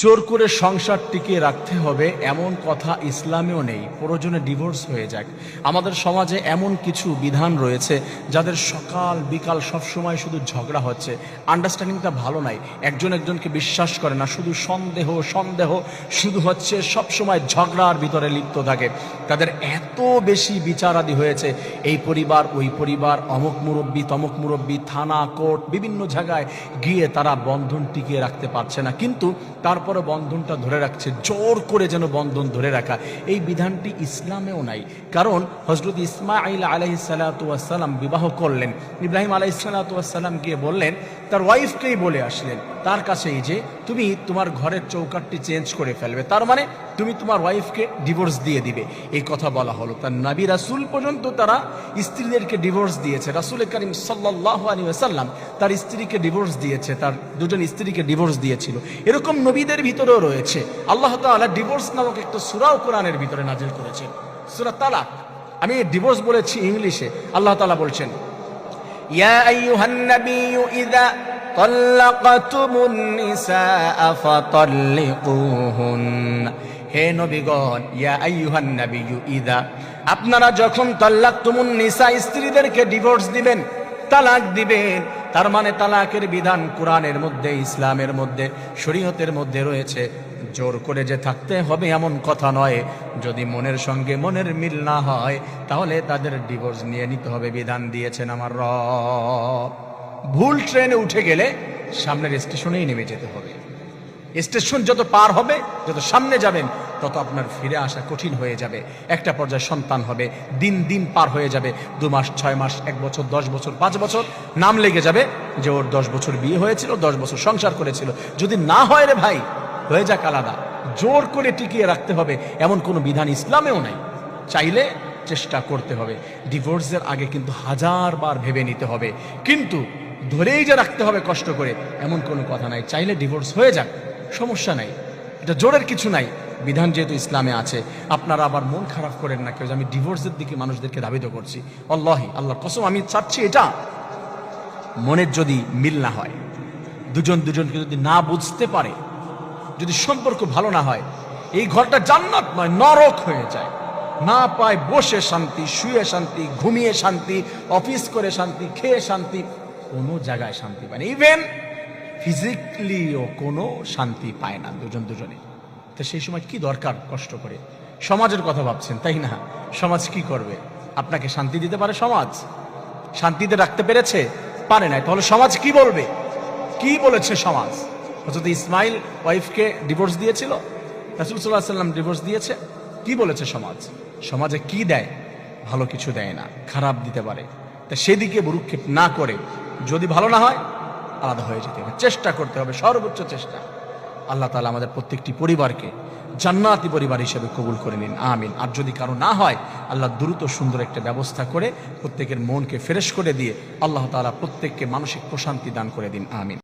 জোর করে সংসার টিকিয়ে রাখতে হবে এমন কথা ইসলামেও নেই। প্রয়োজনে ডিভোর্স হয়ে যাক। আমাদের সমাজে এমন কিছু বিধান রয়েছে যাদের সকাল বিকাল সবসময় শুধু ঝগড়া হচ্ছে, আন্ডারস্ট্যান্ডিংটা ভালো নাই, একজন একজনকে বিশ্বাস করে না, শুধু সন্দেহ সন্দেহ শুধু হচ্ছে, সবসময় ঝগড়ার ভিতরে লিপ্ত থাকে। তাদের এত বেশি বিচারাদি হয়েছে, এই পরিবার ওই পরিবার, অমুক মুরব্বী তমুক মুরব্বী, থানা কোর্ট বিভিন্ন জায়গায় গিয়ে তারা বন্ধন টিকিয়ে রাখতে পারছে না, কিন্তু তারপরে বন্ধনটা ধরে রাখছে, জোর করে যেন বন্ধন ধরে রাখা। এই বিধানটি ইসলামেও নাই। কারণ হযরত ইসমাঈল আলাইহিস সালাতু ওয়াস সালাম বিবাহ করলেন, ইব্রাহিম আলাইহিস সালাতু ওয়াস সালাম গিয়ে বললেন, তার ওয়াইফকেই বলে আসলেন তার কাছেই যে তুমি তোমার ঘরের চৌকাঠটি চেঞ্জ করে ফেলবে, তার মানে তুমি তোমার ওয়াইফকে ডিভোর্স দিয়ে দিবে, এই কথা বলা হলো। তার নবী রাসূল পর্যন্ত তারা স্ত্রীদেরকে ডিভোর্স দিয়েছে। রাসূল করিম সাল্লাল্লাহু আলাইহি ওয়াসাল্লাম তার স্ত্রীকে ডিভোর্স দিয়েছে, তার দুজন স্ত্রীকে ডিভোর্স দিয়েছিল। এরকম নবীদের ভিতরেও রয়েছে। আল্লাহ তাআলা ডিভোর্স নামক একটা সূরাও কোরআনের ভিতরে নাযিল করেছেন, সূরা তালাক। আমি ডিভোর্স বলেছি ইংলিশে। আল্লাহ তাআলা বলছেন, ইয়া আইয়ুহান নাবিয়্যু ইযা তাল্লাকতুমুন নিসা ফাতাল্লিকুহুন, হে নবীগণ, ইয়া আইয়ুহান নাবিয়্যু ইযা, আপনারা যখন তাল্লাকতুমুন নিসা স্ত্রীদেরকে ডিভোর্স দিবেন, তালাক দিবেন, তার মানে তালাকের বিধান কোরআনের মধ্যে, ইসলামের মধ্যে, শরীয়তের মধ্যে রয়েছে। জোর করে যে থাকতে হবে এমন কথা নয়। যদি মনের সঙ্গে মনের মিল না হয় তাহলে তাদের ডিভোর্স নিয়ে নিতে হবে, বিধান দিয়েছেন আমার রব। ভুল ট্রেনে উঠে গেলে সামনের স্টেশনেই নেমে যেতে হবে। স্টেশন যত পার হবে, যত সামনে যাবেন, তত আপনার ফিরে আসা কঠিন হয়ে যাবে। একটা পর্যায়ে সন্তান হবে, দিন দিন পার হয়ে যাবে, 2 মাস 6 মাস 1 বছর 10 বছর 5 বছর, নাম লেগে যাবে যে ওর 10 বছর বিয়ে হয়েছিল, 10 বছর সংসার করেছিল। যদি না হয় রে ভাই, হয়ে যাক আলাদা। জোর করে টিকিয়ে রাখতে হবে এমন কোনো বিধান ইসলামেও নাই। চাইলে চেষ্টা করতে হবে। ডিভোর্সের আগে কিন্তু 1000 বার ভেবে নিতে হবে, কিন্তু ধরেই যে রাখতে হবে কষ্ট করে এমন কোনো কথা নাই। চাইলে ডিভোর্স হয়ে যাক, সমস্যা নাই, এটা জোরের কিছু নাই। বিধান যেহেতু ইসলামে আছে, আপনারা আবার মন খারাপ করেন না কেউ যে আমি ডিভোর্সের দিকে মানুষদেরকে ধাবিত করছি। আল্লাহি, আল্লাহর কসম, আমি চাচ্ছি এটা মনের যদি মিল না হয়, দুজন দুজনকে যদি না বুঝতে পারে, যদি সম্পর্ক ভালো না হয়, এই ঘরটা জান্নাত নয়, নরক হয়ে যায়। না পায় বসে শান্তি, শুয়ে শান্তি, ঘুমিয়ে শান্তি, অফিস করে শান্তি, খেয়ে শান্তি, কোনো জায়গায় শান্তি পায় না। ইভেন ফিজিক্যালিও কোনো শান্তি পায় না দুজন দুজনে। তো সেই সময় কি দরকার কষ্ট করে? সমাজের কথা ভাবছেন, তাই না? সমাজ কি করবে? আপনাকে শান্তি দিতে পারে সমাজ? শান্তিতে রাখতে পেরেছে? পারে নাই। তাহলে সমাজ কি বলবে? কি বলেছে সমাজ? হযরত ইসমাঈল ওয়াইফকে ডিভোর্স দিয়েছিল, রাসূল সাল্লাল্লাহু আলাইহি ওয়াসাল্লাম ডিভোর্স দিয়েছে। কি বলেছে সমাজ? সমাজে কি দেয়? ভালো কিছু দেয় না, খারাপ দিতে পারে। তা সেদিকে ভ্রুক্ষেপ না করে, যদি ভালো না হয় আলাদা হয়ে যেতে হবে, চেষ্টা করতে হবে, সর্বোচ্চ চেষ্টা। আল্লাহ তাআলা আমাদের প্রত্যেকটি পরিবারকে জান্নাতি পরিবার হিসেবে কবুল করে নিন, আমিন। আর যদি কারো না হয়, আল্লাহ দ্রুত সুন্দর একটা ব্যবস্থা করে প্রত্যেকের মনকে ফ্রেশ করে দিয়ে আল্লাহ তাআলা প্রত্যেককে মানসিক প্রশান্তি দান করে দিন, আমিন।